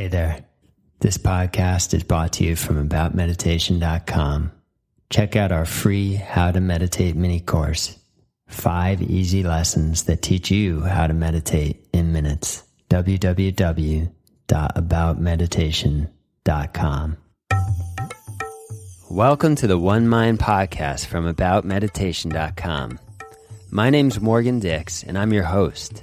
Hey there. This podcast is brought to you from aboutmeditation.com. Check out our free How to Meditate mini course. 5 easy lessons that teach you how to meditate in minutes. www.aboutmeditation.com. Welcome to the One Mind Podcast from aboutmeditation.com. My name's Morgan Dix, and I'm your host.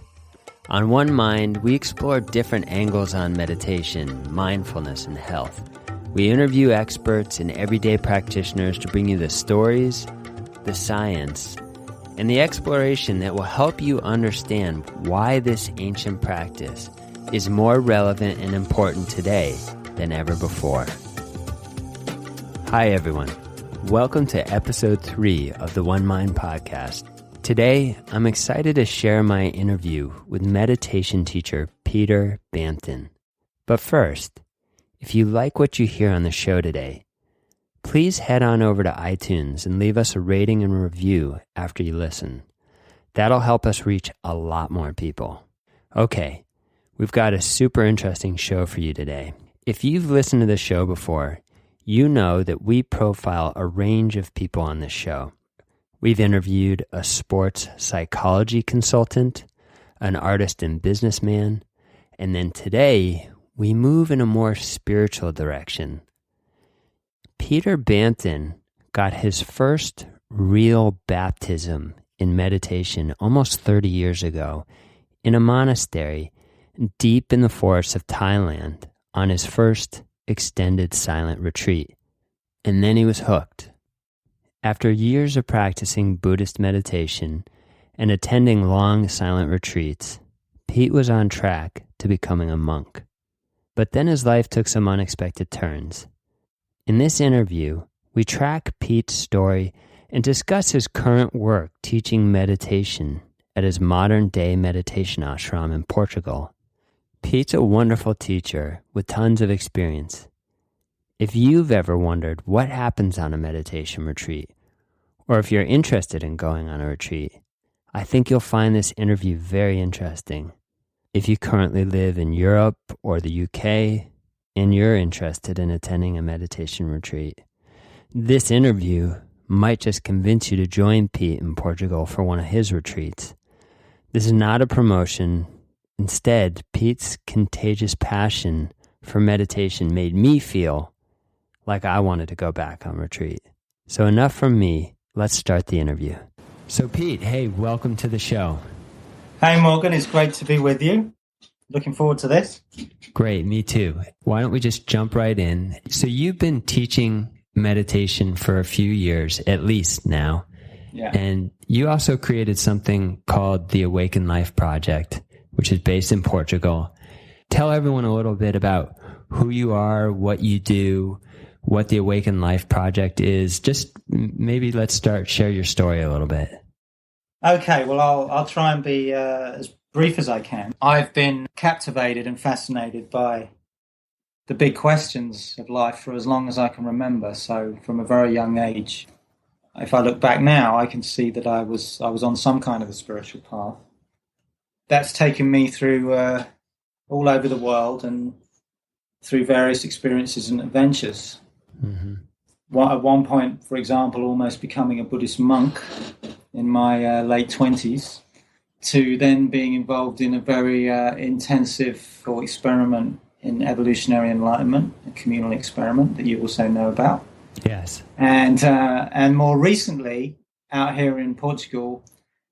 On One Mind, we explore different angles on meditation, mindfulness, and health. We interview experts and everyday practitioners to bring you the stories, the science, and the exploration that will help you understand why this ancient practice is more relevant and important today than ever before. Hi, everyone. Welcome to episode 3 of the One Mind Podcast. Today, I'm excited to share my interview with meditation teacher Peter Bampton. But first, if you like what you hear on the show today, please head on over to iTunes and leave us a rating and review after you listen. That'll help us reach a lot more people. Okay, we've got a super interesting show for you today. If you've listened to the show before, you know that we profile a range of people on this show. We've interviewed a sports psychology consultant, an artist and businessman, and then today we move in a more spiritual direction. Peter Bampton got his first real baptism in meditation almost 30 years ago in a monastery deep in the forests of Thailand on his first extended silent retreat. And then he was hooked. After years of practicing Buddhist meditation and attending long silent retreats, Pete was on track to becoming a monk. But then his life took some unexpected turns. In this interview, we track Pete's story and discuss his current work teaching meditation at his modern-day meditation ashram in Portugal. Pete's a wonderful teacher with tons of experience. If you've ever wondered what happens on a meditation retreat, or if you're interested in going on a retreat, I think you'll find this interview very interesting. If you currently live in Europe or the UK, and you're interested in attending a meditation retreat, this interview might just convince you to join Pete in Portugal for one of his retreats. This is not a promotion. Instead, Pete's contagious passion for meditation made me feel like I wanted to go back on retreat. So enough from me. Let's start the interview. So Pete, hey, welcome to the show. Hey Morgan, it's great to be with you. Looking forward to this. Great, me too. Why don't we just jump right in? So you've been teaching meditation for a few years, at least now. Yeah. And you also created something called the Awaken Life Project, which is based in Portugal. Tell everyone a little bit about who you are, what you do, what the Awaken Life Project is. Just maybe let's share your story a little bit. Okay, well, I'll try and be as brief as I can. I've been captivated and fascinated by the big questions of life for as long as I can remember. So from a very young age, if I look back now, I can see that I was on some kind of a spiritual path. That's taken me through all over the world and through various experiences and adventures. Mm-hmm. At one point, for example, almost becoming a Buddhist monk in my late 20s, to then being involved in a very intensive experiment in evolutionary enlightenment, a communal experiment that you also know about. Yes. And more recently, out here in Portugal,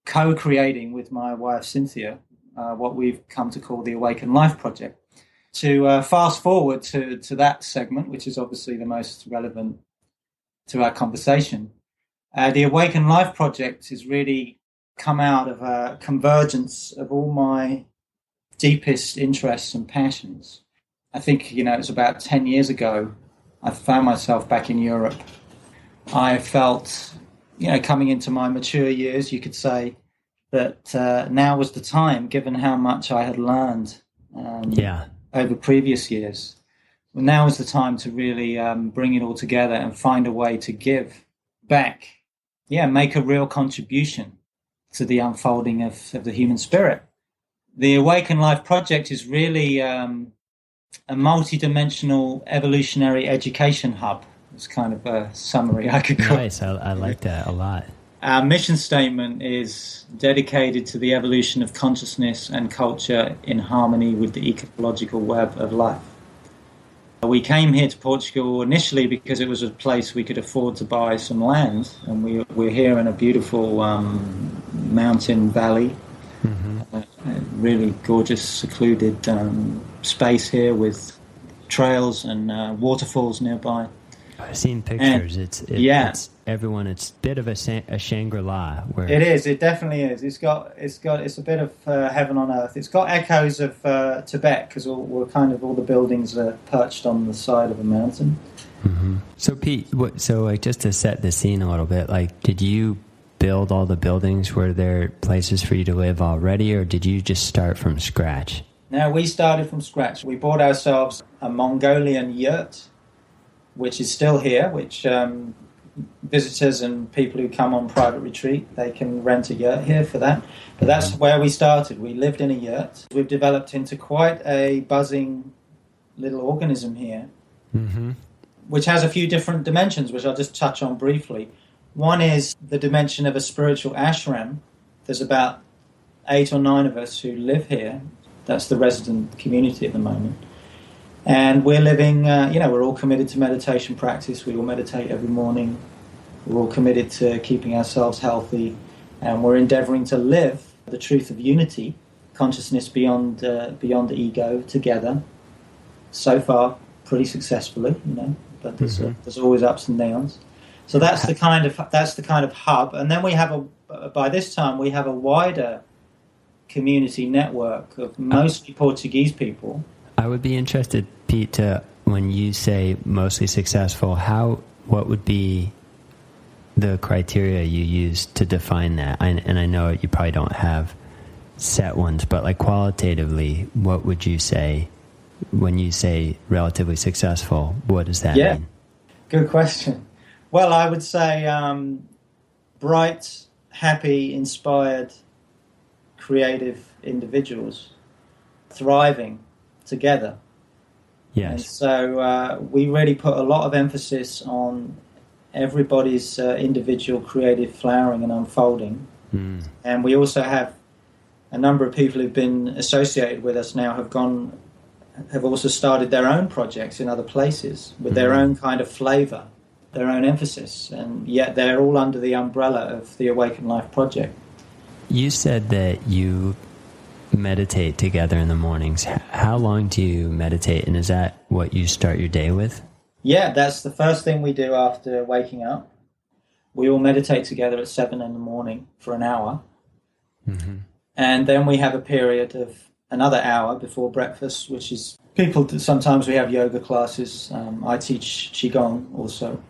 co-creating with my wife Cynthia what we've come to call the Awaken Life Project. To fast forward to that segment, which is obviously the most relevant to our conversation, the Awaken Life Project has really come out of a convergence of all my deepest interests and passions. I think, it's about 10 years ago, I found myself back in Europe. I felt, coming into my mature years, you could say, that now was the time, given how much I had learned over previous years. Well, now is the time to really bring it all together and find a way to give back, make a real contribution to the unfolding of the human spirit. The Awaken Life Project is really a multi-dimensional evolutionary education hub. It's kind of a summary I could call. Nice. I like that a lot. Our mission statement is dedicated to the evolution of consciousness and culture in harmony with the ecological web of life. We came here to Portugal initially because it was a place we could afford to buy some land, and we're here in a beautiful mountain valley, a really gorgeous, secluded space here with trails and waterfalls nearby. I've seen pictures. It's everyone. It's a bit of a Shangri-La. Where it is. It definitely is. It's a bit of heaven on earth. It's got echoes of Tibet because all the buildings are perched on the side of a mountain. Mm-hmm. So Pete, just to set the scene a little bit, like, did you build all the buildings? Were there places for you to live already, or did you just start from scratch? No, we started from scratch. We bought ourselves a Mongolian yurt, which is still here, which visitors and people who come on private retreat, they can rent a yurt here for that. But that's where we started. We lived in a yurt. We've developed into quite a buzzing little organism here, which has a few different dimensions, which I'll just touch on briefly. One is the dimension of a spiritual ashram. There's about 8 or 9 of us who live here. That's the resident community at the moment. And we're living, we're all committed to meditation practice. We all meditate every morning. We're all committed to keeping ourselves healthy. And we're endeavoring to live the truth of unity, consciousness beyond the ego together. So far, pretty successfully, but there's always ups and downs. So that's the kind of hub. And then we have by this time, we have a wider community network of mostly Portuguese people. I would be interested, Pete, when you say mostly successful, what would be the criteria you use to define that? And I know you probably don't have set ones, but like qualitatively, what would you say when you say relatively successful? What does that mean? Good question. Well, I would say bright, happy, inspired, creative individuals thriving together. Yes. And so we really put a lot of emphasis on everybody's individual creative flowering and unfolding. And we also have a number of people who've been associated with us now have also started their own projects in other places with their own kind of flavor, their own emphasis, and yet they're all under the umbrella of the Awaken Life project. You said that you meditate together in the mornings. How long do you meditate, and is that what you start your day with? Yeah, that's the first thing we do after waking up. We all meditate together at 7 in the morning for an hour. And then we have a period of another hour before breakfast, which is sometimes we have yoga classes. I teach Qigong also.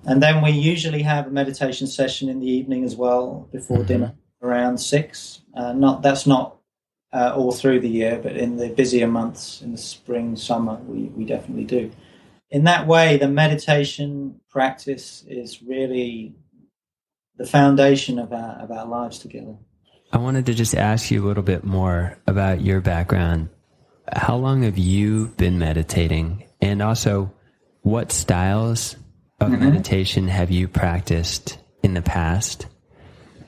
And then we usually have a meditation session in the evening as well before dinner around 6. That's not all through the year, but in the busier months, in the spring, summer, we definitely do. In that way, the meditation practice is really the foundation of our lives together. I wanted to just ask you a little bit more about your background. How long have you been meditating? And also, what styles of meditation have you practiced in the past?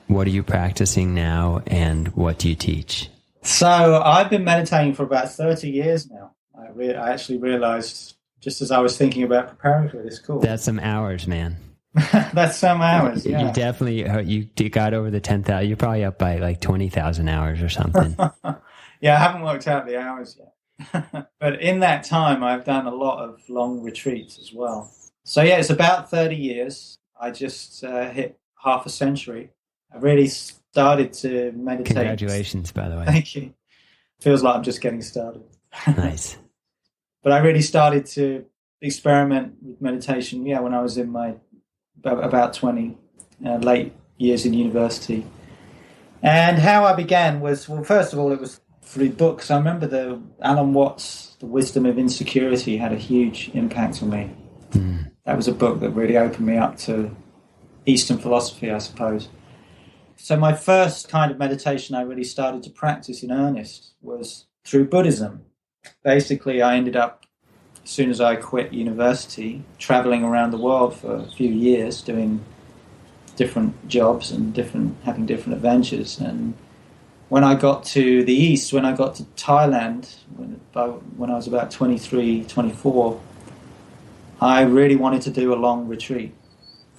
What are you practicing now, and what do you teach? So I've been meditating for about 30 years now. I actually realized just as I was thinking about preparing for this call. That's some hours, man. That's some hours, yeah. You definitely, you got over the 10,000. You're probably up by like 20,000 hours or something. Yeah, I haven't worked out the hours yet. But in that time, I've done a lot of long retreats as well. So yeah, it's about 30 years. I just hit half a century. I really started to meditate. Congratulations, by the way. Thank you. Feels like I'm just getting started. Nice. But I really started to experiment with meditation, when I was in my about 20, late years in university. And how I began was, well, first of all, it was through books. I remember Alan Watts' The Wisdom of Insecurity had a huge impact on me. That was a book that really opened me up to Eastern philosophy, I suppose. So my first kind of meditation I really started to practice in earnest was through Buddhism. Basically, I ended up as soon as I quit university, traveling around the world for a few years, doing different jobs and having different adventures. And when I got to the east, when I got to Thailand, when I was about 23, 24, I really wanted to do a long retreat.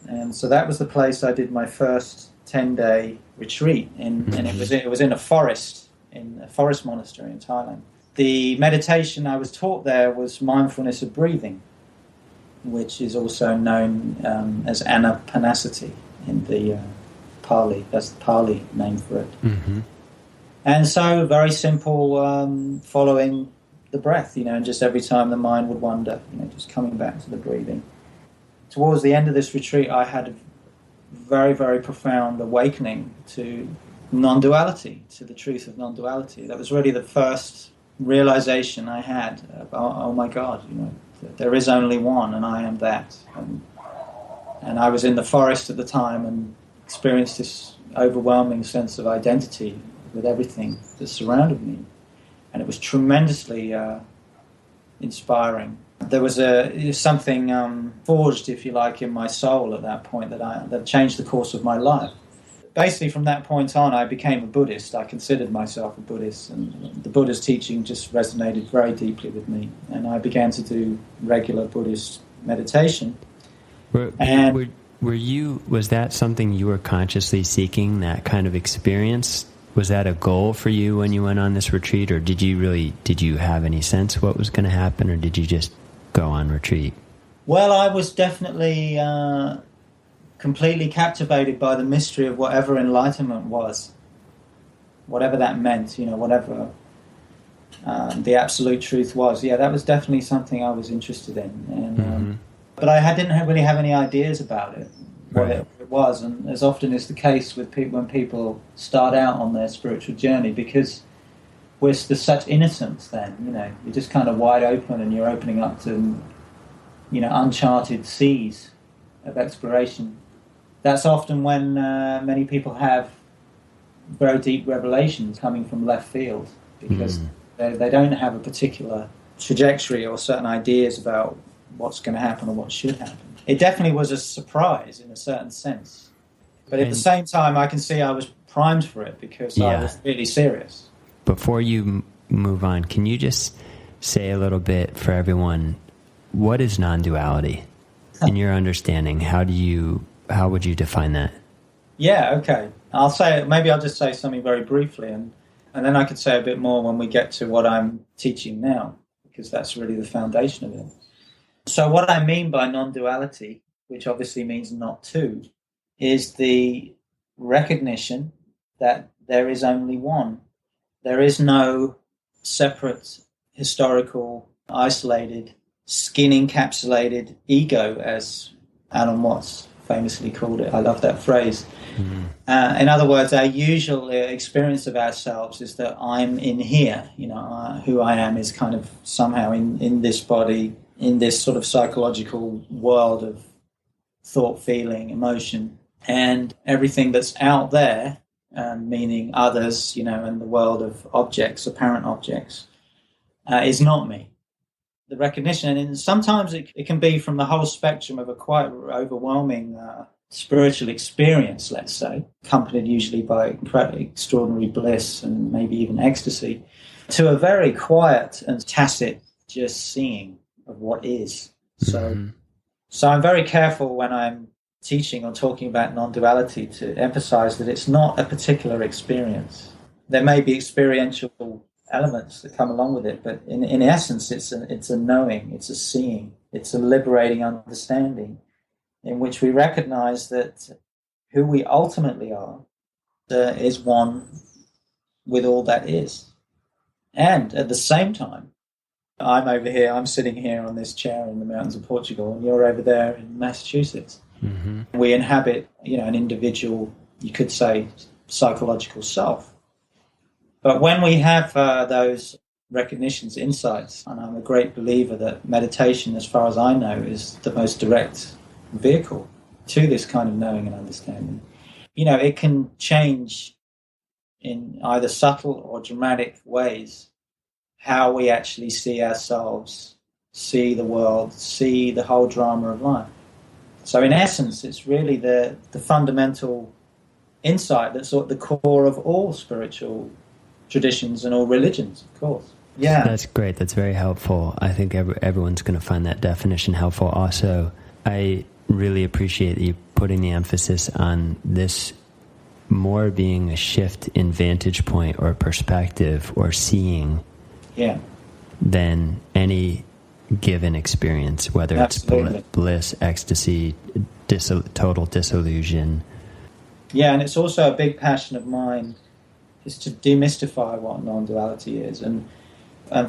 And so that was the place I did my first 10-day retreat in, and it was in a forest monastery in Thailand. The meditation I was taught there was mindfulness of breathing, which is also known as anapanasati in the Pali. That's the Pali name for it. Mm-hmm. And so very simple, following the breath, and just every time the mind would wander, just coming back to the breathing. Towards the end of this retreat, I had a very, very profound awakening to non-duality, to the truth of non-duality. That was really the first realization I had about, oh my God, there is only one and I am that. And I was in the forest at the time and experienced this overwhelming sense of identity with everything that surrounded me. And it was tremendously inspiring. There was something forged, if you like, in my soul at that point that changed the course of my life. Basically, from that point on, I became a Buddhist. I considered myself a Buddhist, and the Buddha's teaching just resonated very deeply with me. And I began to do regular Buddhist meditation. Was that something you were consciously seeking, that kind of experience? Was that a goal for you when you went on this retreat, or did you have any sense what was going to happen, or did you just go on retreat? Well, I was definitely completely captivated by the mystery of whatever enlightenment was, whatever that meant, whatever the absolute truth was. Yeah, that was definitely something I was interested in, and but I didn't really have any ideas about it, what it was, and as often is the case with people when people start out on their spiritual journey, because there's such innocence then, you're just kind of wide open and you're opening up to, uncharted seas of exploration. That's often when many people have very deep revelations coming from left field, because they don't have a particular trajectory or certain ideas about what's going to happen or what should happen. It definitely was a surprise in a certain sense. But at the same time, I can see I was primed for it because I was really serious. Before you move on, can you just say a little bit for everyone, what is non-duality? In your understanding, how would you define that? Yeah, okay. I'll just say something very briefly, and then I could say a bit more when we get to what I'm teaching now, because that's really the foundation of it. So what I mean by non-duality, which obviously means not two, is the recognition that there is only one. There is no separate, historical, isolated, skin-encapsulated ego, as Alan Watts famously called it. I love that phrase. Mm-hmm. In other words, our usual experience of ourselves is that I'm in here. Who I am is kind of somehow in this body, in this sort of psychological world of thought, feeling, emotion, and everything that's out there, meaning others, and the world of objects, apparent objects, is not me. The recognition, and sometimes it can be from the whole spectrum of a quite overwhelming spiritual experience, let's say, accompanied usually by extraordinary bliss and maybe even ecstasy, to a very quiet and tacit just seeing of what is. So I'm very careful when I'm teaching or talking about non-duality to emphasize that it's not a particular experience. There may be experiential elements that come along with it, but in essence, it's a knowing, it's a seeing, it's a liberating understanding in which we recognize that who we ultimately are is one with all that is. And at the same time, I'm over here, I'm sitting here on this chair in the mountains of Portugal, and you're over there in Massachusetts. Mm-hmm. We inhabit, an individual, you could say, psychological self. But when we have those recognitions, insights, and I'm a great believer that meditation, as far as I know, is the most direct vehicle to this kind of knowing and understanding. It can change in either subtle or dramatic ways how we actually see ourselves see the world, see the whole drama of life. So in essence, it's really the fundamental insight that's at the core of all spiritual traditions and all religions, of course. Yeah. That's great. That's very helpful. I think everyone's going to find that definition helpful. Also, I really appreciate you putting the emphasis on this more being a shift in vantage point or perspective or seeing than any given experience, whether Absolutely. It's bliss, ecstasy, total disillusion. Yeah, and it's also a big passion of mine is to demystify what non-duality is and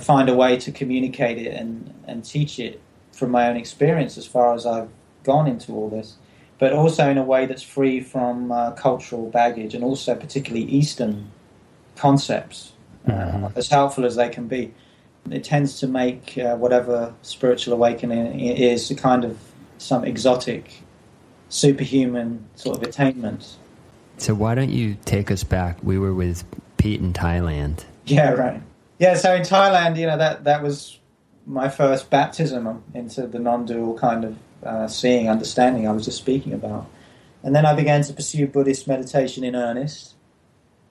find a way to communicate it and teach it from my own experience as far as I've gone into all this, but also in a way that's free from cultural baggage and also particularly Eastern concepts, as helpful as they can be. It tends to make whatever spiritual awakening is a kind of some exotic, superhuman sort of attainment. So why don't you take us back? We were with Pete in Thailand. Yeah, right. Yeah, so in Thailand, that was my first baptism into the non-dual kind of seeing, understanding I was just speaking about. And then I began to pursue Buddhist meditation in earnest.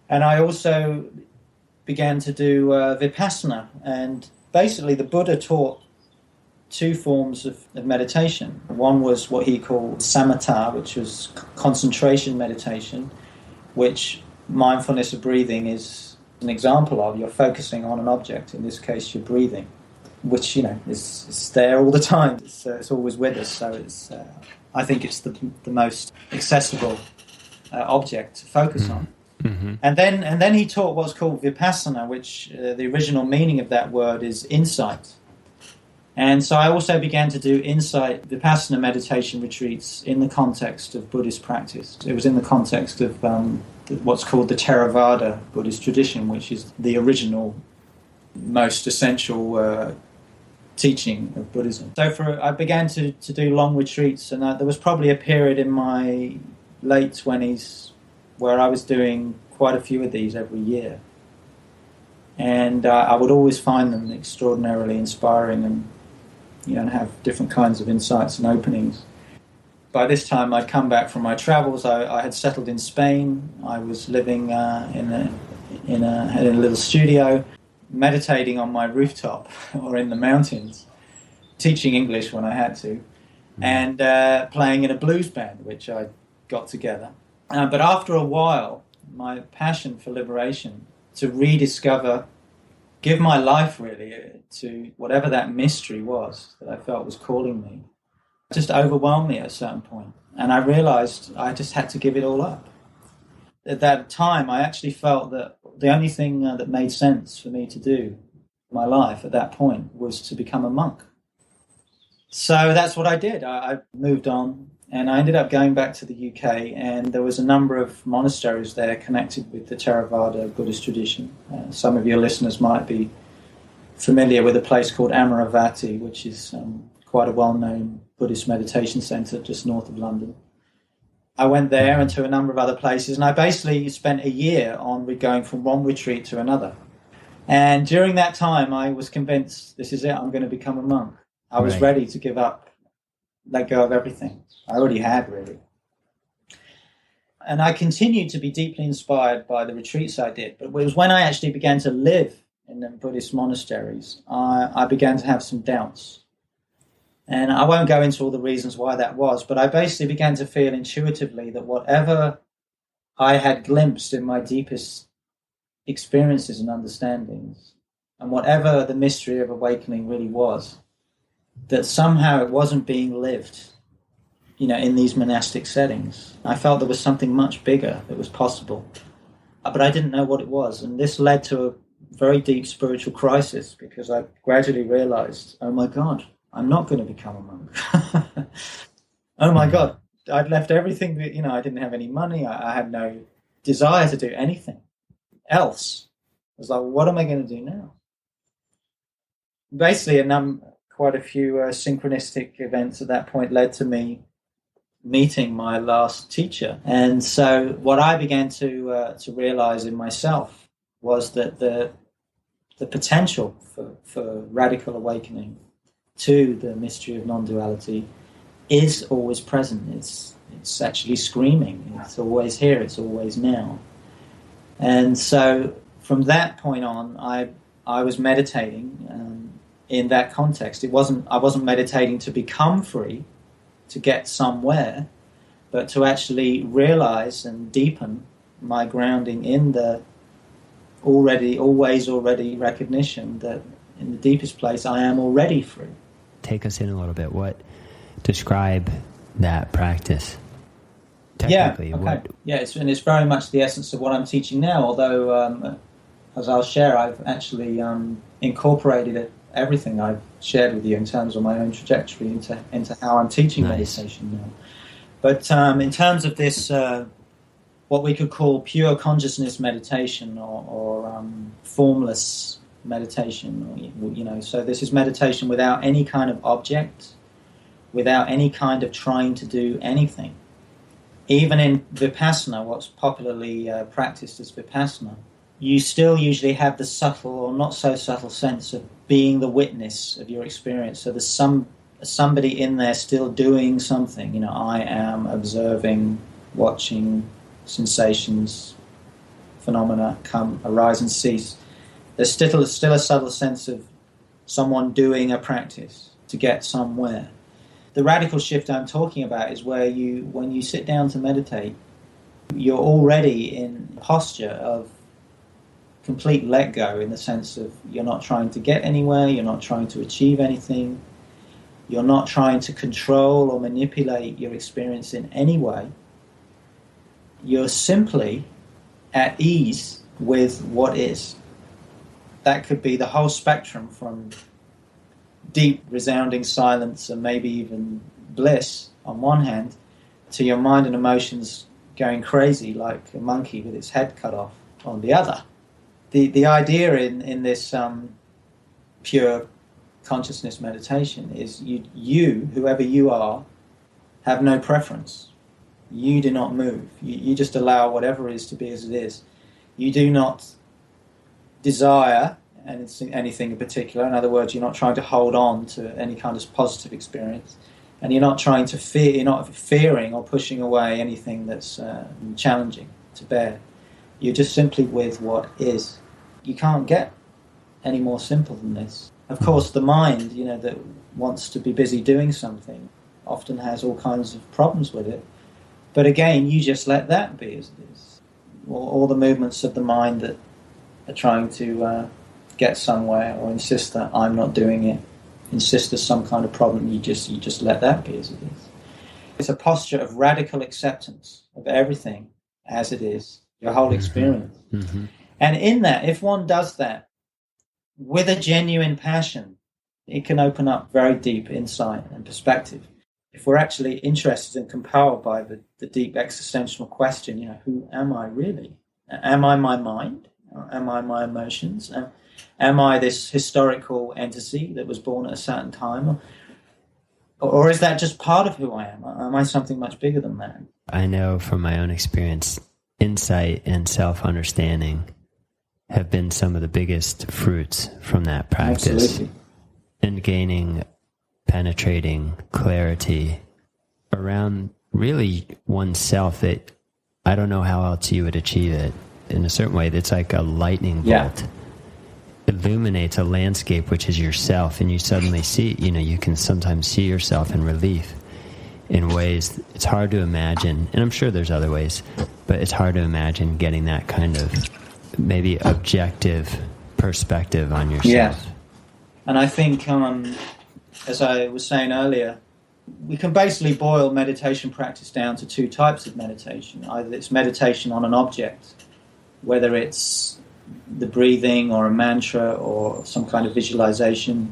And I also began to do vipassana. And basically the Buddha taught two forms of meditation. One was what he called samatha, which was concentration meditation, which mindfulness of breathing is an example of. You're focusing on an object, in this case you're breathing, which is there all the time. It's always with us. So I think it's the most accessible object to focus on. Mm-hmm. And then he taught what's called vipassana, which the original meaning of that word is insight. And so I also began to do insight vipassana meditation retreats in the context of Buddhist practice. It was in the context of what's called the Theravada Buddhist tradition, which is the original, most essential teaching of Buddhism. So I began to do long retreats, and there was probably a period in my late 20s where I was doing quite a few of these every year. And I would always find them extraordinarily inspiring and have different kinds of insights and openings. By this time, I'd come back from my travels. I had settled in Spain. I was living in a little studio, meditating on my rooftop or in the mountains, teaching English when I had to, and playing in a blues band, which I got together. But after a while, my passion for liberation, to rediscover, give my life really to whatever that mystery was that I felt was calling me, just overwhelmed me at a certain point. And I realized I just had to give it all up. At that time, I actually felt that the only thing that made sense for me to do in my life at that point was to become a monk. So that's what I did. I moved on, and I ended up going back to the UK, and there was a number of monasteries there connected with the Theravada Buddhist tradition. Some of your listeners might be familiar with a place called Amaravati, which is quite a well-known Buddhist meditation centre just north of London. I went there and to a number of other places, and I basically spent a year on going from one retreat to another. And during that time, I was convinced, this is it, I'm going to become a monk. I was ready to give up, let go of everything. I already had, really. And I continued to be deeply inspired by the retreats I did. But it was when I actually began to live in the Buddhist monasteries, I began to have some doubts. And I won't go into all the reasons why that was, but I basically began to feel intuitively that whatever I had glimpsed in my deepest experiences and understandings, and whatever the mystery of awakening really was, that somehow it wasn't being lived, in these monastic settings. I felt there was something much bigger that was possible, but I didn't know what it was. And this led to a very deep spiritual crisis, because I gradually realized, oh my God, I'm not going to become a monk. Oh my God, I'd left everything, I didn't have any money. I had no desire to do anything else. I was like, what am I going to do now? Basically, quite a few synchronistic events at that point led to me meeting my last teacher. And so what I began to realize in myself was that the potential for radical awakening to the mystery of non-duality is always present. It's actually screaming. It's always here. It's always now. And so from that point on, I was meditating in that context. I wasn't meditating to become free, to get somewhere, but to actually realize and deepen my grounding in the already recognition that in the deepest place I am already free. Take us in a little bit. Describe that practice. Technically, it's very much the essence of what I'm teaching now, although as I'll share, I've actually incorporated everything I've shared with you in terms of my own trajectory into how I'm teaching meditation now. But in terms of this, what we could call pure consciousness meditation or formless meditation, so this is meditation without any kind of object, without any kind of trying to do anything. Even in Vipassana, what's popularly practiced as Vipassana, you still usually have the subtle or not so subtle sense of being the witness of your experience. So there's somebody in there still doing something. I am observing, watching sensations, phenomena come, arise and cease. There's still a subtle sense of someone doing a practice to get somewhere. The radical shift I'm talking about is where when you sit down to meditate, you're already in posture of complete let go, in the sense of you're not trying to get anywhere, you're not trying to achieve anything, you're not trying to control or manipulate your experience in any way. You're simply at ease with what is. That could be the whole spectrum from deep, resounding silence and maybe even bliss on one hand, to your mind and emotions going crazy like a monkey with its head cut off on the other. The idea in this pure consciousness meditation is you, whoever you are, have no preference. You do not move. You just allow whatever is to be as it is. You do not desire anything in particular. In other words, you're not trying to hold on to any kind of positive experience, and you're not trying to fear. You're not fearing or pushing away anything that's challenging to bear. You're just simply with what is. You can't get any more simple than this. Of course, the mind, that wants to be busy doing something, often has all kinds of problems with it. But again, you just let that be as it is. All the movements of the mind that are trying to get somewhere or insist that I'm not doing it, insist there's some kind of problem, you just let that be as it is. It's a posture of radical acceptance of everything as it is, your whole experience. Mm-hmm. And in that, if one does that with a genuine passion, it can open up very deep insight and perspective. If we're actually interested and compelled by the deep existential question, who am I really? Am I my mind? Am I my emotions? Am I this historical entity that was born at a certain time? Or is that just part of who I am? Am I something much bigger than that? I know from my own experience, insight and self-understanding have been some of the biggest fruits from that practice. Absolutely. And gaining, penetrating clarity around really oneself, that I don't know how else you would achieve it. In a certain way, that's like a lightning bolt. Illuminates a landscape which is yourself, and you suddenly see, you can sometimes see yourself in relief in ways it's hard to imagine, and I'm sure there's other ways, but it's hard to imagine getting that kind of maybe objective perspective on yourself. Yes. And I think, as I was saying earlier, we can basically boil meditation practice down to two types of meditation. Either it's meditation on an object, whether it's the breathing or a mantra or some kind of visualization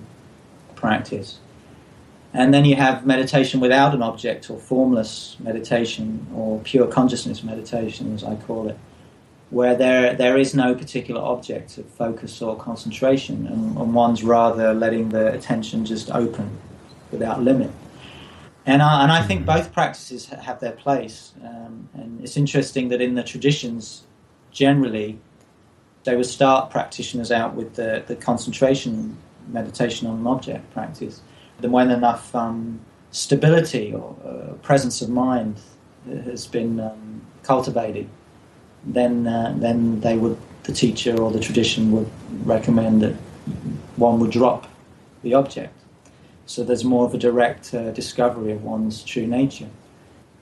practice. And then you have meditation without an object, or formless meditation, or pure consciousness meditation, as I call it, where there is no particular object of focus or concentration, and one's rather letting the attention just open without limit. And I think both practices have their place. And it's interesting that in the traditions, generally, they would start practitioners out with the concentration meditation on an object practice. when enough stability or presence of mind has been cultivated, then the teacher or the tradition would recommend that one would drop the object. So there's more of a direct discovery of one's true nature.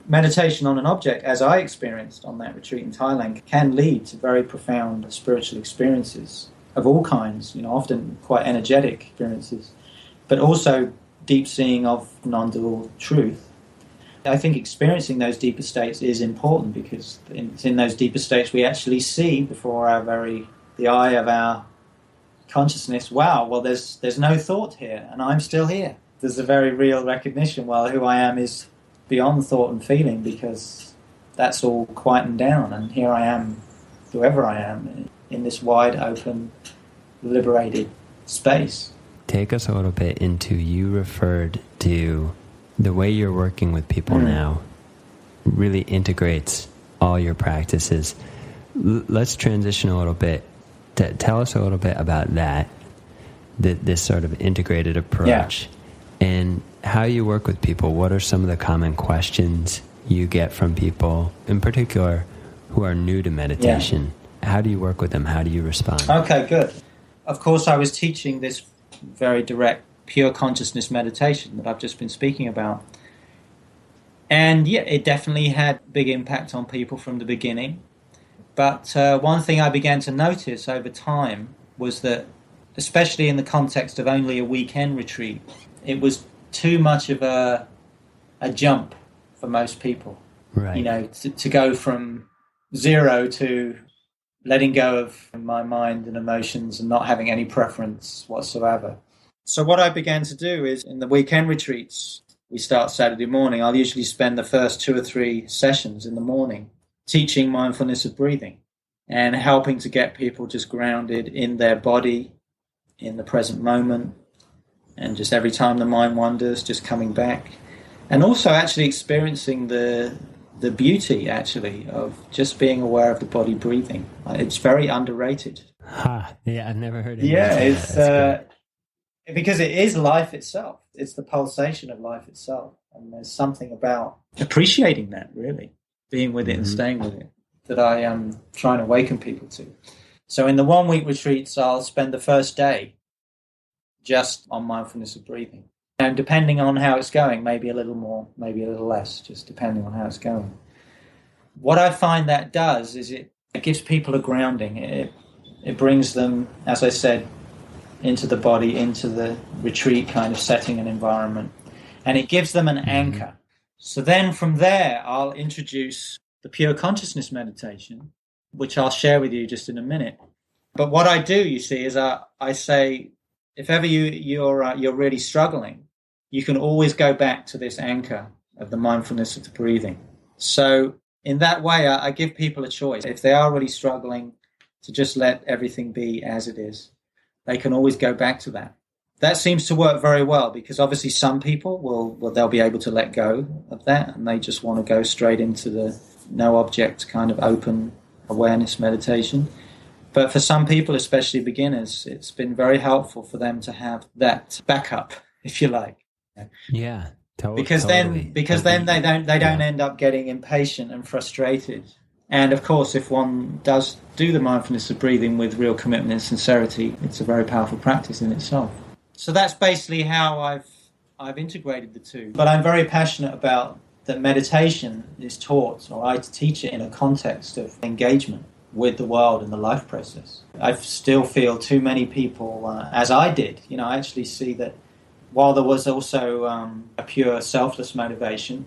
Meditation on an object, as I experienced on that retreat in Thailand, can lead to very profound spiritual experiences of all kinds, often quite energetic experiences, but also deep seeing of non-dual truth. I think experiencing those deeper states is important because it's in those deeper states we actually see before the eye of our consciousness, wow, well, there's no thought here, and I'm still here. There's a very real recognition, well, who I am is beyond thought and feeling, because that's all quietened down, and here I am, whoever I am, in this wide open, liberated space. Take us a little bit into, you referred to the way you're working with people now really integrates all your practices. Let's transition a little bit. Tell us a little bit about this sort of integrated approach and how you work with people. What are some of the common questions you get from people, in particular, who are new to meditation? How do you work with them? How do you respond? Okay, good. Of course, I was teaching this very direct, pure consciousness meditation that I've just been speaking about. And it definitely had big impact on people from the beginning. But one thing I began to notice over time was that, especially in the context of only a weekend retreat, it was too much of a jump for most people. Right. To go from zero to letting go of my mind and emotions and not having any preference whatsoever. So what I began to do is, in the weekend retreats, we start Saturday morning, I'll usually spend the first 2 or 3 sessions in the morning teaching mindfulness of breathing and helping to get people just grounded in their body, in the present moment, and just every time the mind wanders, just coming back. And also actually experiencing the beauty, actually, of just being aware of the body breathing. It's very underrated. Yeah, I've never heard of it. Yeah, it's because it is life itself. It's the pulsation of life itself. And there's something about appreciating that, really, being with it and staying with it, that I am trying to awaken people to. So in the 1-week retreats, I'll spend the first day just on mindfulness of breathing. And depending on how it's going, maybe a little more, maybe a little less, just depending on how it's going. What I find that does is it gives people a grounding. It brings them, as I said, into the body, into the retreat kind of setting and environment. And it gives them an anchor. So then from there, I'll introduce the pure consciousness meditation, which I'll share with you just in a minute. But what I do, you see, is I say, if ever you're really struggling, you can always go back to this anchor of the mindfulness of the breathing. So in that way, I give people a choice. If they are really struggling to just let everything be as it is, they can always go back to that. That seems to work very well, because obviously some people they'll be able to let go of that, and they just want to go straight into the no object kind of open awareness meditation. But for some people, especially beginners, it's been very helpful for them to have that backup, if you like. Yeah, totally. Because then they don't end up getting impatient and frustrated. And of course, if one does do the mindfulness of breathing with real commitment and sincerity, it's a very powerful practice in itself. So that's basically how I've integrated the two. But I'm very passionate about that meditation is taught, or I teach it in a context of engagement with the world and the life process. I still feel too many people, as I did, I actually see that while there was also a pure selfless motivation,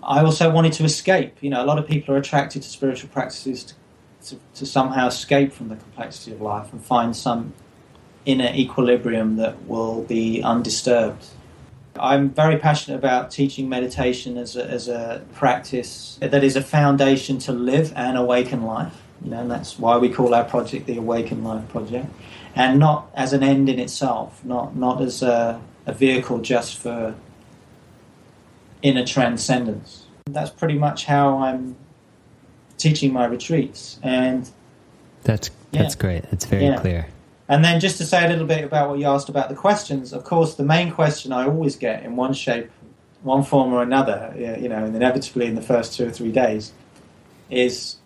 I also wanted to escape. A lot of people are attracted to spiritual practices to somehow escape from the complexity of life and find some inner equilibrium that will be undisturbed. I'm very passionate about teaching meditation as a practice that is a foundation to live and awaken life. And that's why we call our project the Awaken Life Project, and not as an end in itself, not as a vehicle just for inner transcendence. That's pretty much how I'm teaching my retreats, and that's great. It's very clear. And then just to say a little bit about what you asked about the questions, of course, the main question I always get in one shape, one form or another, and inevitably in the first 2 or 3 days, is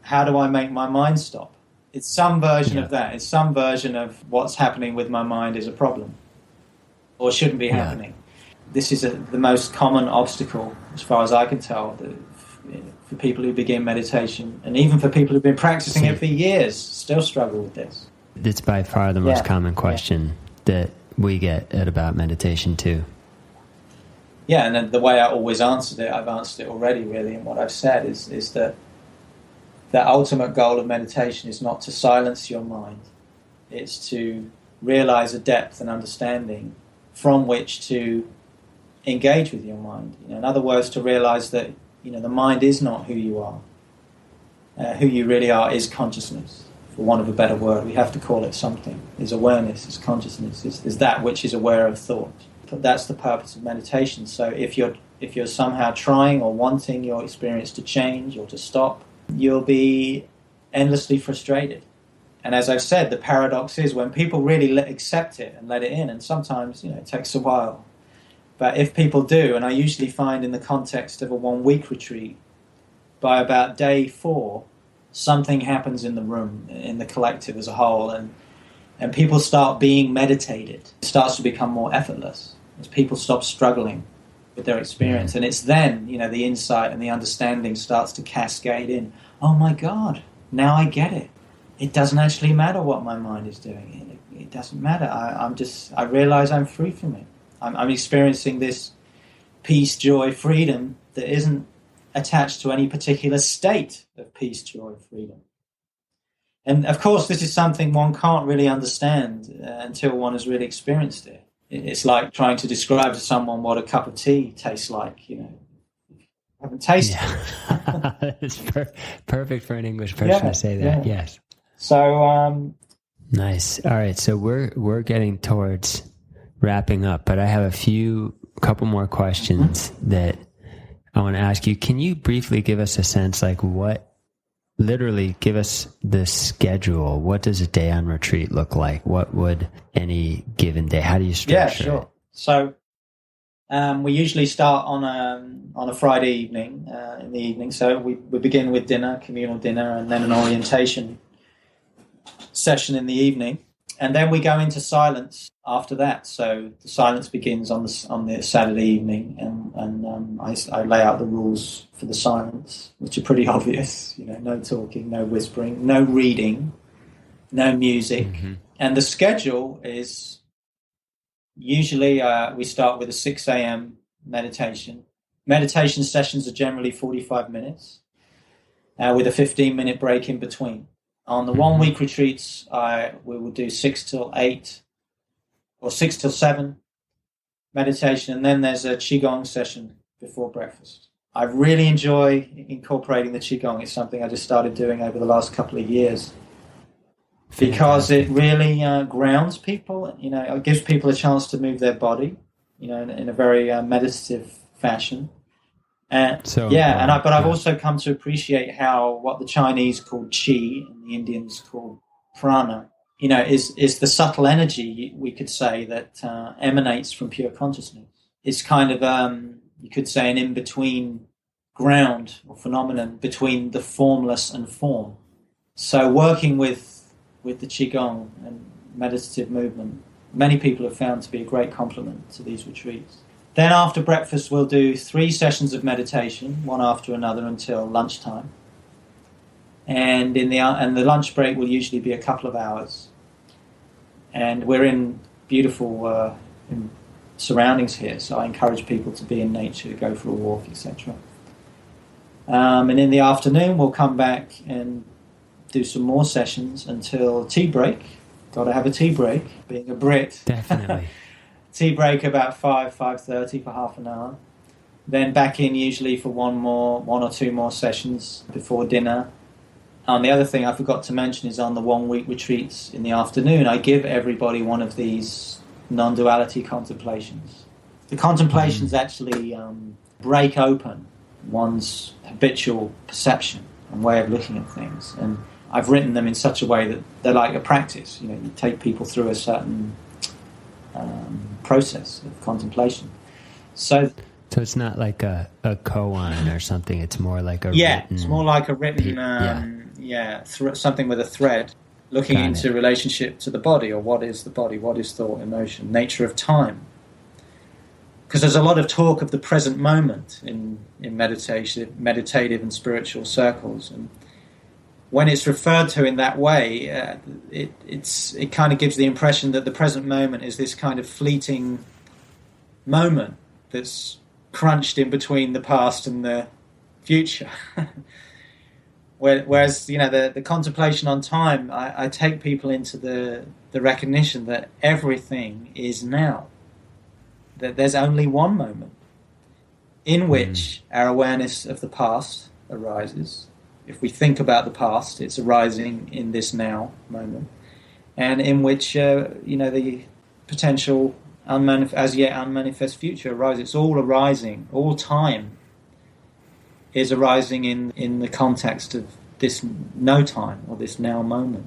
how do I make my mind stop? It's some version of that. It's some version of what's happening with my mind is a problem or shouldn't be happening. This is the most common obstacle, as far as I can tell, for people who begin meditation, and even for people who've been practicing it for years, still struggle with this. It's by far the most common question that we get at about meditation too. Yeah, and then the way I always answered it, I've answered it already really, and what I've said is that the ultimate goal of meditation is not to silence your mind. It's to realize a depth and understanding from which to engage with your mind. In other words, to realize that the mind is not who you are. Who you really are is consciousness. For want of a better word, we have to call it something. Is awareness, is consciousness, is that which is aware of thought. But that's the purpose of meditation. So if you're somehow trying or wanting your experience to change or to stop, you'll be endlessly frustrated. And as I've said, the paradox is when people really accept it and let it in, and sometimes it takes a while. But if people do, and I usually find in the context of a 1-week retreat, by about day 4, something happens in the room, in the collective as a whole, and people start being meditated. It starts to become more effortless as people stop struggling with their experience. And it's then, the insight and the understanding starts to cascade in. Oh my God, now I get it. It doesn't actually matter what my mind is doing. It doesn't matter. I realize I'm free from it. I'm experiencing this peace, joy, freedom that isn't attached to any particular state of peace, joy, freedom. And of course, this is something one can't really understand until one has really experienced it. It's like trying to describe to someone what a cup of tea tastes like, I haven't tasted it. It's perfect for an English person to say that, yes. So, nice. All right, so we're getting towards wrapping up, but I have a couple more questions that I want to ask you. Can you briefly give us a sense, literally give us the schedule? What does a day on retreat look like? What would any given day, how do you structure it? Yeah, sure. So we usually start on a Friday evening, in the evening. So we begin with dinner, communal dinner, and then an orientation session in the evening. And then we go into silence after that. So the silence begins on the Saturday evening, and I lay out the rules for the silence, which are pretty obvious. No talking, no whispering, no reading, no music. Mm-hmm. And the schedule is usually we start with a 6 a.m. meditation. Meditation sessions are generally 45 minutes with a 15-minute break in between. On the 1-week retreats, we will do 6 till 8 or 6 till 7 meditation, and then there's a Qigong session before breakfast. I really enjoy incorporating the Qigong. It's something I just started doing over the last couple of years because it really grounds people. It gives people a chance to move their body, in a very meditative fashion. But I've also come to appreciate what the Chinese call qi and the Indians call prana, is the subtle energy, we could say, that emanates from pure consciousness. It's kind of, you could say, an in-between ground or phenomenon between the formless and form. So working with the Qigong and meditative movement, many people have found to be a great complement to these retreats. Then after breakfast, we'll do 3 sessions of meditation, one after another until lunchtime. And the lunch break will usually be a couple of hours. And we're in beautiful surroundings here, so I encourage people to be in nature, go for a walk, etc. And in the afternoon, we'll come back and do some more sessions until tea break. Got to have a tea break, being a Brit. Definitely. Tea break about 5:30 for half an hour. Then back in usually for one or two more sessions before dinner. And the other thing I forgot to mention is on the 1-week retreats in the afternoon, I give everybody one of these non-duality contemplations. The contemplations actually break open one's habitual perception and way of looking at things. And I've written them in such a way that they're like a practice. You take people through a certain process of contemplation. So it's not like a koan or something. It's more like a written... it's more like a written, something with a thread, looking into relationship to the body, or what is the body, what is thought, emotion, nature of time. Because there's a lot of talk of the present moment in meditative and spiritual circles, and when it's referred to in that way, it kind of gives the impression that the present moment is this kind of fleeting moment that's crunched in between the past and the future. Whereas, the contemplation on time, I take people into the recognition that everything is now. That there's only one moment in which our awareness of the past arises. If we think about the past, it's arising in this now moment, and in which the potential as yet unmanifest future arises. It's all arising. All time is arising in the context of this no time, or this now moment.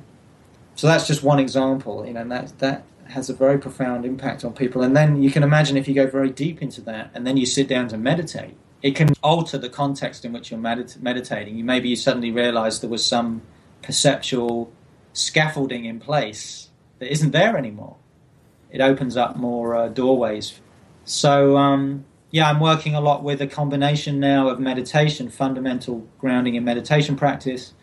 So that's just one example, and that has a very profound impact on people. And then you can imagine, if you go very deep into that and then you sit down to meditate, it can alter the context in which you're meditating. Maybe you suddenly realize there was some perceptual scaffolding in place that isn't there anymore. It opens up more doorways. So, I'm working a lot with a combination now of meditation, fundamental grounding in meditation practice,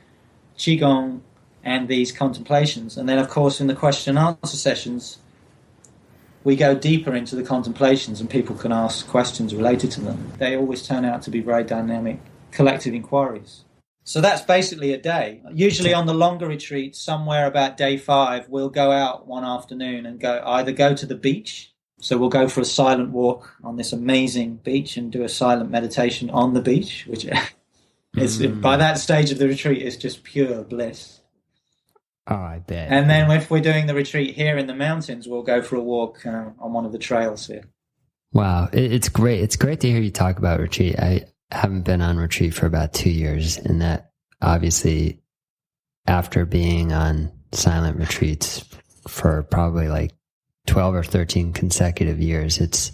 Qigong, and these contemplations. And then, of course, in the question and answer sessions, we go deeper into the contemplations and people can ask questions related to them. They always turn out to be very dynamic, collective inquiries. So that's basically a day. Usually on the longer retreats, somewhere about day 5, we'll go out one afternoon and either go to the beach. So we'll go for a silent walk on this amazing beach and do a silent meditation on the beach, which is by that stage of the retreat is just pure bliss. Oh, I bet. And then if we're doing the retreat here in the mountains, we'll go for a walk on one of the trails here. Wow. It's great. It's great to hear you talk about retreat. I haven't been on retreat for about 2 years. And that obviously, after being on silent retreats for probably like 12 or 13 consecutive years, it's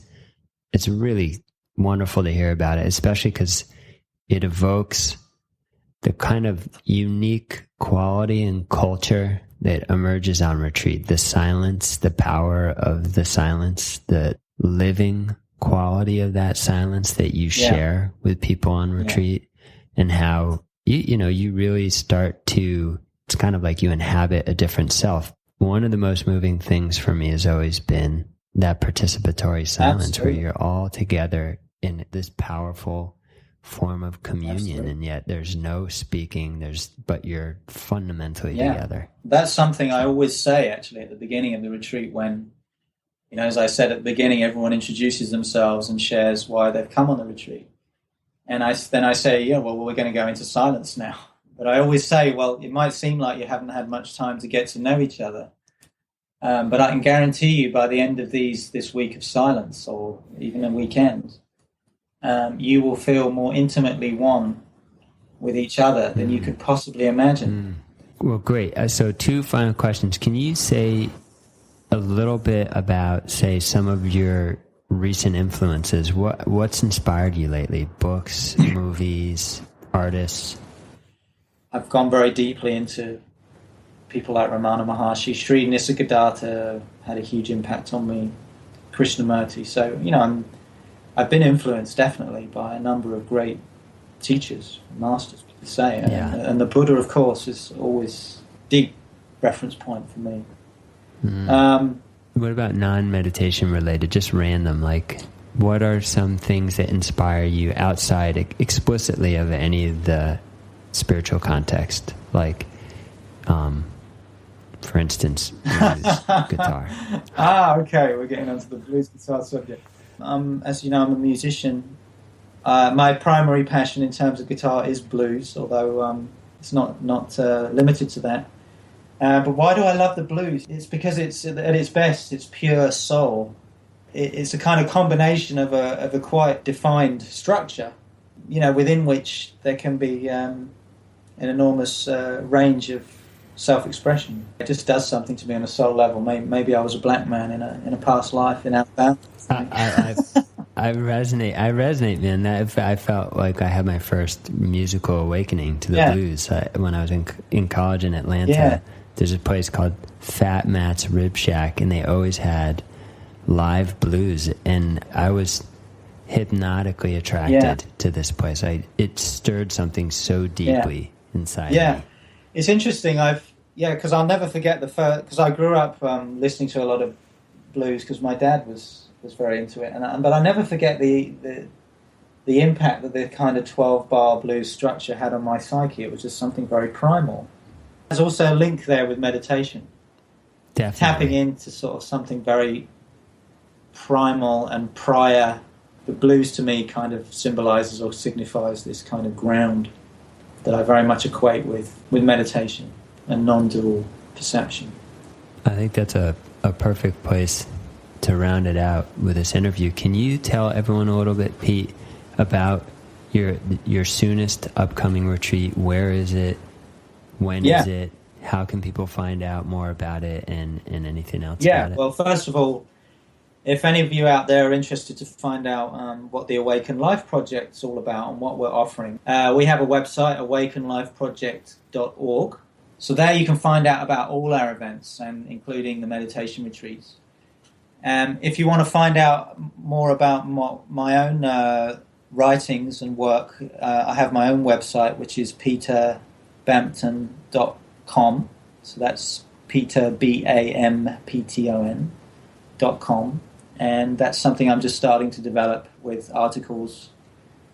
really wonderful to hear about it, especially because it evokes the kind of unique quality and culture that emerges on retreat. The silence, the power of the silence, the living quality of that silence that you share with people on retreat, and how you really start to, it's kind of like you inhabit a different self. One of the most moving things for me has always been that participatory silence. Absolutely. Where you're all together in this powerful form of communion. Absolutely. And yet there's no speaking, but you're fundamentally together. That's something I always say actually at the beginning of the retreat, when, as I said at the beginning, everyone introduces themselves and shares why they've come on the retreat. And then I say, we're going to go into silence now. But I always say, well, it might seem like you haven't had much time to get to know each other. But I can guarantee you by the end of this week of silence, or even a weekend, you will feel more intimately one with each other than you could possibly imagine. Well, great. So 2 final questions. Can you say a little bit about, say, some of your recent influences? What's inspired you lately? Books, movies, artists? I've gone very deeply into people like Ramana Maharshi. Sri Nisargadatta had a huge impact on me. Krishnamurti. So, I've been influenced definitely by a number of great teachers, masters, to say. And the Buddha, of course, is always deep reference point for me. What about non-meditation related, just random? Like, what are some things that inspire you outside explicitly of any of the spiritual context? Like, for instance, blues guitar. Okay, we're getting onto the blues guitar subject. As you know, I'm a musician. My primary passion in terms of guitar is blues, although it's not limited to that. But why do I love the blues? It's because it's at its best, it's pure soul. It's a kind of combination of a quite defined structure, within which there can be an enormous range of self-expression. It just does something to me on a soul level. Maybe I was a black man in a past life in Alabama. I resonate, man. I felt like I had my first musical awakening to the blues when I was in college in Atlanta. Yeah. There's a place called Fat Matt's Rib Shack, and they always had live blues, and I was hypnotically attracted to this place. It stirred something so deeply inside me. It's interesting. Because I'll never forget because I grew up listening to a lot of blues because my dad was very into it, but I never forget the impact that the kind of 12-bar blues structure had on my psyche. It was just something very primal. There's also a link there with meditation. Definitely. Tapping into sort of something very primal and prior. The blues to me kind of symbolizes or signifies this kind of ground that I very much equate with meditation and non-dual perception. I think that's a perfect place to round it out with this interview. Can you tell everyone a little bit, Pete, about your soonest upcoming retreat? Where is it? When is it? How can people find out more about it and anything else about it? Well, first of all, if any of you out there are interested to find out what the Awaken Life Project is all about and what we're offering, we have a website, awakenlifeproject.org. So there you can find out about all our events, and including the meditation retreats. If you want to find out more about my own writings and work, I have my own website, which is peterbampton.com. So that's Peter, BAMPTON.com. And that's something I'm just starting to develop with articles.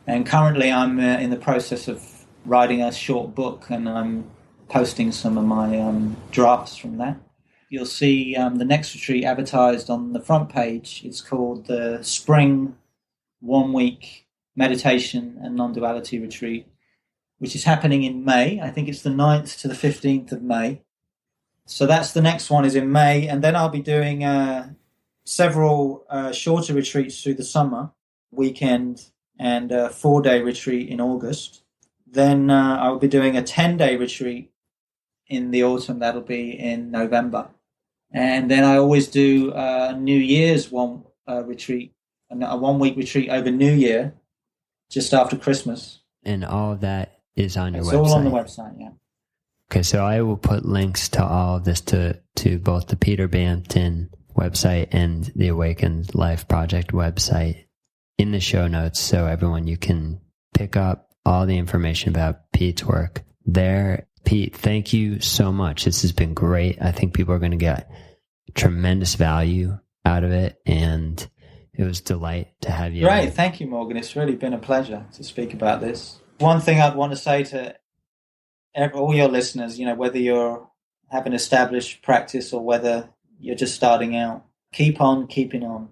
And currently I'm in the process of writing a short book, and I'm posting some of my drafts from that. You'll see the next retreat advertised on the front page. It's called the Spring 1 Week Meditation and Non-Duality Retreat, which is happening in May. I think it's the 9th to the 15th of May. So that's the next one is in May. And then I'll be doing several shorter retreats through the summer, weekend, and a 4-day retreat in August. Then I'll be doing a 10-day retreat in the autumn. That'll be in November. And then I always do New Year's retreat, a 1-week retreat over New Year, just after Christmas. And all of that is on your website? It's all on the website, yeah. Okay, so I will put links to all of this to both the Peter Bampton website and the Awaken Life Project website in the show notes, so everyone, you can pick up all the information about Pete's work there. Pete, thank you so much. This has been great. I think people are going to get tremendous value out of it, and it was a delight to have you. Great. Thank you, Morgan. It's really been a pleasure to speak about this. One thing I'd want to say to all your listeners, whether you're have an established practice or whether you're just starting out, keep on keeping on.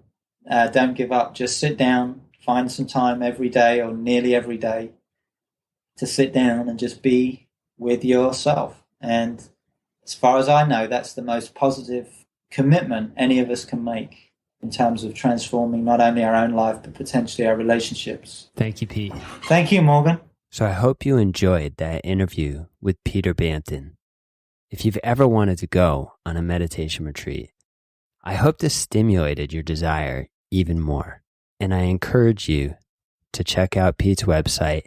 Don't give up. Just sit down, find some time every day or nearly every day to sit down and just be with yourself. And as far as I know, that's the most positive commitment any of us can make in terms of transforming not only our own life, but potentially our relationships. Thank you, Pete. Thank you, Morgan. So I hope you enjoyed that interview with Peter Bampton. If you've ever wanted to go on a meditation retreat, I hope this stimulated your desire even more. And I encourage you to check out Pete's website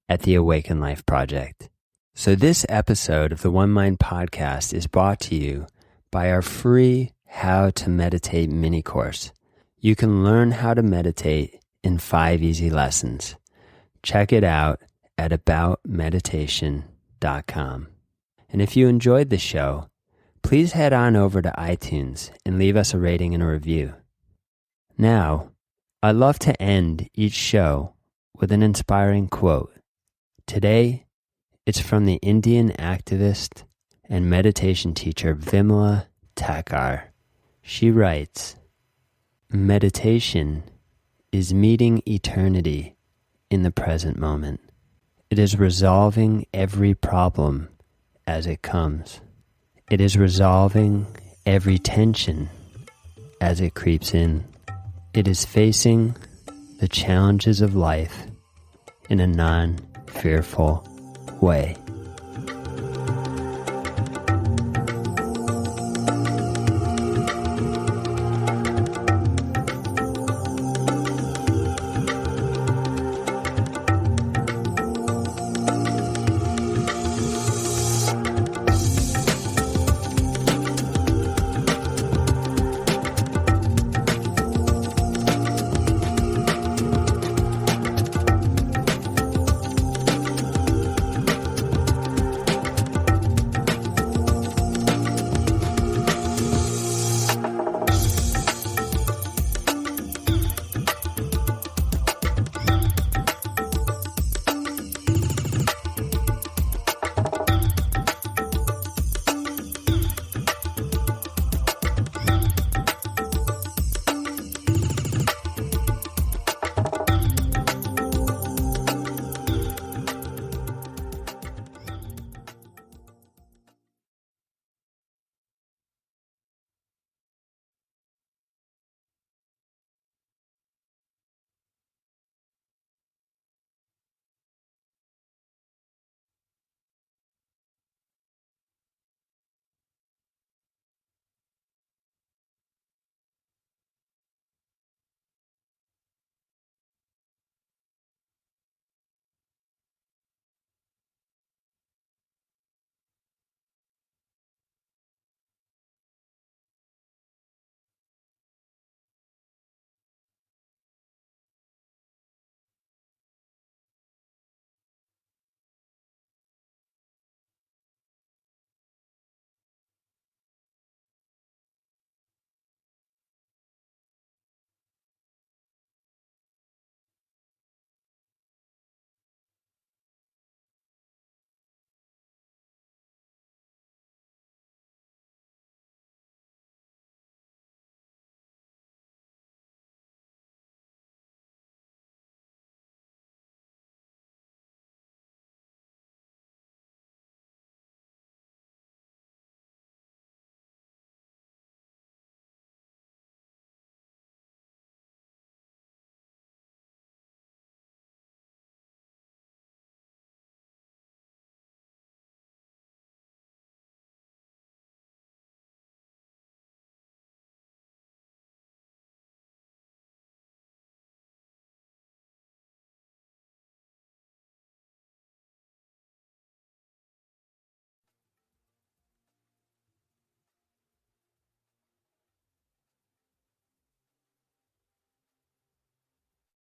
at the Awaken Life Project. So this episode of the One Mind Podcast is brought to you by our free How to Meditate mini course. You can learn how to meditate in 5 easy lessons. Check it out at aboutmeditation.com. And if you enjoyed the show, please head on over to iTunes and leave us a rating and a review. Now, I love to end each show with an inspiring quote. Today, it's from the Indian activist and meditation teacher Vimala Thakur. She writes, "Meditation is meeting eternity in the present moment. It is resolving every problem as it comes. It is resolving every tension as it creeps in. It is facing the challenges of life in a non-fearful way."